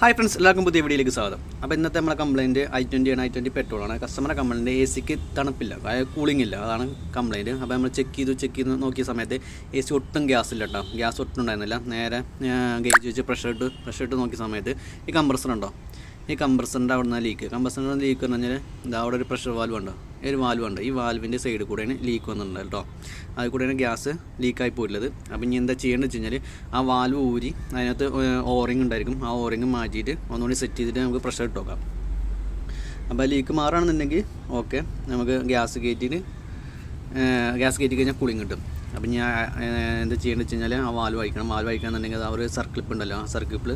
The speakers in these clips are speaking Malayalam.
ഹായ് ഫ്രണ്ട്സ്, എല്ലാവർക്കും പുതിയ വീഡിയോയിലേക്ക് സ്വാഗതം. അപ്പോൾ ഇന്നത്തെ നമ്മളെ കംപ്ലയിൻറ്റ് i20 ആണ്. i20 പെട്രോളാണ്. കസ്റ്റമറെ കംപ്ലയിൻറ്റ് എ സിക്ക് തണുപ്പില്ല, അതായത് കൂളിംഗ് ഇല്ല, അതാണ് കംപ്ലയിൻറ്റ്. അപ്പോൾ നമ്മൾ ചെക്ക് ചെയ്ത് നോക്കിയ സമയത്ത് എ സി ഒട്ടും ഗ്യാസ് ഇല്ല കേട്ടോ. ഗ്യാസ് ഒട്ടും ഉണ്ടായിരുന്നില്ല. നേരെ ഗേജ് വെച്ച് പ്രഷർ ഇട്ട് നോക്കിയ സമയത്ത് ഈ കംപ്രസർ ഉണ്ടോ, ഈ കംപ്രസറിൻ്റെ അവിടെ നിന്ന് ലീക്ക് എന്ന് പറഞ്ഞാൽ ഇതാ അവിടെ ഒരു പ്രഷർ വാൽവ് ഉണ്ടോ, ഒരു വാൽവ് ഉണ്ട്. ഈ വാൽവിൻ്റെ സൈഡിൽ കൂടെയാണ് ലീക്ക് വന്നിട്ടുണ്ട് കേട്ടോ. അതിൽ കൂടെയാണ് ഗ്യാസ് ലീക്കായി പോയിട്ടുള്ളത്. അപ്പോൾ ഇനി എന്താ ചെയ്യേണ്ടത് വെച്ച് കഴിഞ്ഞാൽ ആ വാൽവ് ഊരി അതിനകത്ത് ഓറിങ് ഉണ്ടായിരിക്കും, ആ ഓറിങ് മാറ്റിയിട്ട് ഒന്നുകൂടി സെറ്റ് ചെയ്തിട്ട് നമുക്ക് പ്രഷർ ഇട്ട് നോക്കാം. അപ്പോൾ ലീക്ക് മാറുകയാണെന്നുണ്ടെങ്കിൽ ഓക്കെ, നമുക്ക് ഗ്യാസ് കയറ്റി കഴിഞ്ഞാൽ കൂളിംഗ് കിട്ടും. അപ്പം ഞാൻ എന്താ ചെയ്യേണ്ടത് വെച്ച് കഴിഞ്ഞാൽ ആ വാൽവ് അയക്കണമെന്നുണ്ടെങ്കിൽ അത് ആ ഒരു സർക്ലിപ്പ് ഉണ്ടല്ലോ, ആ സർക്ലിപ്പിൽ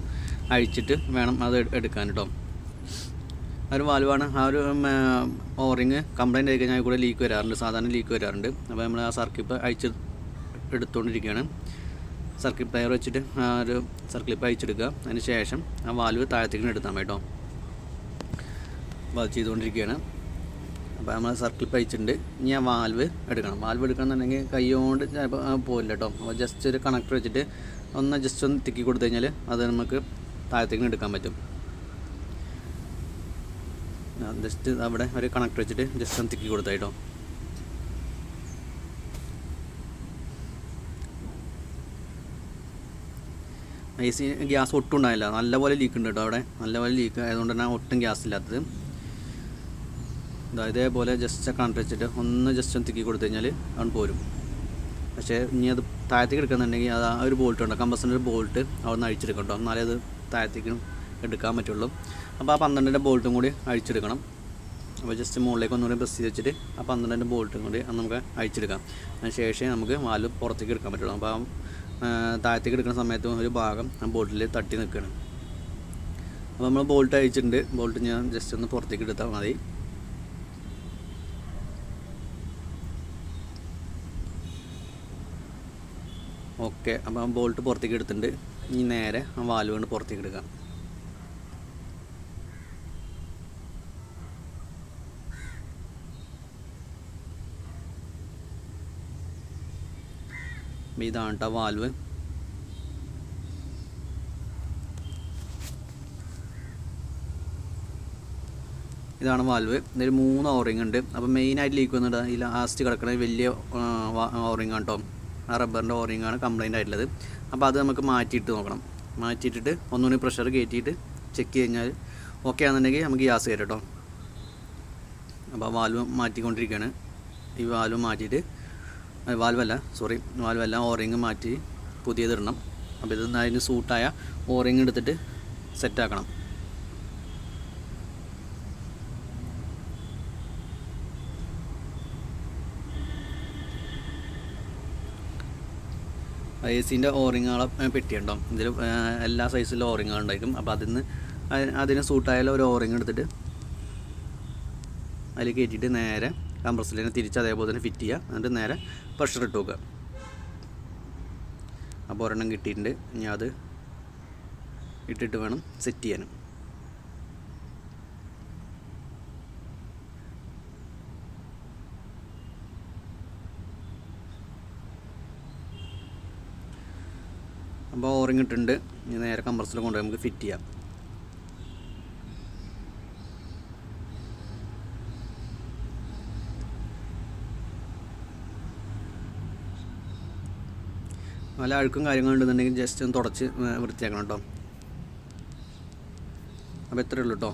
അഴിച്ചിട്ട് വേണം അത് എടുക്കാൻ കേട്ടോ. ആ ഒരു വാൽവാണ്. ആ ഒരു ഓറിങ് കംപ്ലയിൻ്റ് ആയി കഴിഞ്ഞാൽ കൂടെ ലീക്ക് വരാറുണ്ട്, സാധാരണ ലീക്ക് വരാറുണ്ട്. അപ്പോൾ നമ്മൾ ആ സർക്ലിപ്പ് എടുത്തുകൊണ്ടിരിക്കുകയാണ്. സർക്ലിപ്പ് ടയർ വെച്ചിട്ട് ആ ഒരു സർക്ലിപ്പ് അയച്ചെടുക്കുക. അതിന് ശേഷം ആ വാൽവ് താഴത്തേക്ക് എടുത്താൽ മതി കേട്ടോ. അപ്പോൾ അത് ചെയ്തുകൊണ്ടിരിക്കുകയാണ്. അപ്പോൾ നമ്മൾ സർക്കിൾ അയച്ചിട്ടുണ്ട്. ഇനി ആ വാൽവ് എടുക്കണമെന്നുണ്ടെങ്കിൽ കൈ കൊണ്ട് ചിലപ്പോൾ പോകില്ല കേട്ടോ. അപ്പോൾ ജസ്റ്റ് ഒരു കണക്ടർ വെച്ചിട്ട് ജസ്റ്റ് ഒന്ന് തിക്കി കൊടുത്തു കഴിഞ്ഞാൽ അത് നമുക്ക് താഴത്തേക്ക് എടുക്കാൻ പറ്റും. ജസ്റ്റ് അവിടെ ഒരു കണക്ടർ വെച്ചിട്ട് ജസ്റ്റ് ഒന്ന് തിക്കി കൊടുത്താൽ കേട്ടോ. എ സി ഗ്യാസ് ഒട്ടും ഉണ്ടായില്ല, നല്ലപോലെ ലീക്ക് ഉണ്ട് കേട്ടോ. അവിടെ നല്ലപോലെ ലീക്ക് ആയതുകൊണ്ട് തന്നെ ഒട്ടും ഗ്യാസ് ഇല്ലാത്തത്. ഇതേപോലെ ജസ്റ്റ് കണക്ട് വെച്ചിട്ട് ജസ്റ്റ് ഒന്ന് തിക്കി കൊടുത്തു കഴിഞ്ഞാൽ അവൻ പോരും. പക്ഷേ ഇനി അത് താഴത്തേക്ക് എടുക്കുന്നുണ്ടെങ്കിൽ അത് ആ ഒരു ബോൾട്ട് ഉണ്ട്, കമ്പസറിൻ്റെ ഒരു ബോൾട്ട് അവിടെ നിന്ന് അഴിച്ചെടുക്കണം കേട്ടോ, എന്നാലേ അത് താഴത്തേക്ക് എടുക്കാൻ പറ്റുള്ളൂ. അപ്പോൾ ആ 12ൻ്റെ ബോൾട്ടും കൂടി അഴിച്ചെടുക്കണം. അപ്പോൾ ജസ്റ്റ് മുകളിലേക്ക് ഒന്നുകൂടി പ്രസ് ചെയ്ത് വെച്ചിട്ട് ആ 12ൻ്റെ ബോൾട്ടും കൂടി നമുക്ക് അഴിച്ചെടുക്കാം. അതിന് ശേഷമേ നമുക്ക് വാൽവ് പുറത്തേക്ക് എടുക്കാൻ പറ്റുള്ളൂ. അപ്പോൾ താഴത്തേക്ക് എടുക്കുന്ന സമയത്ത് ഒരു ഭാഗം ആ ബോൾട്ടിൽ തട്ടി നിൽക്കുകയാണ്. അപ്പോൾ നമ്മൾ ബോൾട്ട് അഴിച്ചിട്ടുണ്ട്. ബോൾട്ട് ഞാൻ ജസ്റ്റ് ഒന്ന് പുറത്തേക്ക് എടുത്താൽ മതി. ഓക്കെ, അപ്പോൾ ബോൾട്ട് പുറത്തേക്ക് എടുത്തിട്ടുണ്ട്. ഇനി നേരെ ആ വാൽവ് കൊണ്ട് പുറത്തേക്ക് എടുക്കാം. ഇതാണ് കേട്ടോ വാൽവ്. ഇതാണ് വാൽവ്. ഇതിൽ 3 ഓറിങ് ഉണ്ട്. അപ്പോൾ മെയിനായിട്ട് ലീക്ക് വന്നിട്ട് ഈ ലാസ്റ്റ് കിടക്കുന്നത് വലിയ ഓറിങ് ആണ് കേട്ടോ. ആ റബ്ബറിൻ്റെ ഓറിങ്ങാണ് കംപ്ലയിൻ്റ് ആയിട്ടുള്ളത്. അപ്പോൾ അത് നമുക്ക് മാറ്റിയിട്ട് നോക്കണം. മാറ്റിയിട്ടിട്ട് ഒന്നുകൂടി പ്രഷർ കയറ്റിയിട്ട് ചെക്ക് കഴിഞ്ഞാൽ ഓക്കെ ആണെന്നുണ്ടെങ്കിൽ നമുക്ക് ഗ്യാസ് കയറും കേട്ടോ. അപ്പോൾ വാൽവ് മാറ്റിക്കൊണ്ടിരിക്കുകയാണ്. ഈ വാൽവ് മാറ്റിയിട്ട് വാൽവല്ല ഓറിങ് മാറ്റി പുതിയതിടണം. അപ്പോൾ ഇത് അതിന് സൂട്ടായ ഓറിങ് എടുത്തിട്ട് സെറ്റാക്കണം. എ സിൻ്റെ ഓറിങ്ങുകളെ പെട്ടിയുണ്ടോ, ഇതിൽ എല്ലാ സൈസിലും ഓറിങ്ങുകളുണ്ടായിരിക്കും. അപ്പോൾ അതിന് സൂട്ടായാലും ഒരു ഓറിങ് എടുത്തിട്ട് അതിൽ കയറ്റിയിട്ട് നേരെ കംപ്രസറിനെ തിരിച്ച് അതേപോലെ തന്നെ ഫിറ്റ് ചെയ്യുക. എന്നിട്ട് നേരെ പ്രഷർ ഇട്ട് നോക്കുക. അപ്പോൾ ഒരെണ്ണം കിട്ടിയിട്ടുണ്ട്. ഇനി അത് ഇട്ടിട്ട് വേണം സെറ്റ് ചെയ്യാനും. അപ്പോൾ ഓറിങ് ഇട്ടിട്ടുണ്ട്. ഇനി നേരെ കംപ്രസറിൽ കൊണ്ടുപോയി നമുക്ക് ഫിറ്റ് ചെയ്യാം. നല്ല അഴുക്കും കാര്യങ്ങളുണ്ടെന്നുണ്ടെങ്കിൽ ജസ്റ്റ് ഒന്ന് തുടച്ച് വൃത്തിയാക്കണം കേട്ടോ. അപ്പോൾ ഇത്രയേ ഉള്ളൂ കേട്ടോ.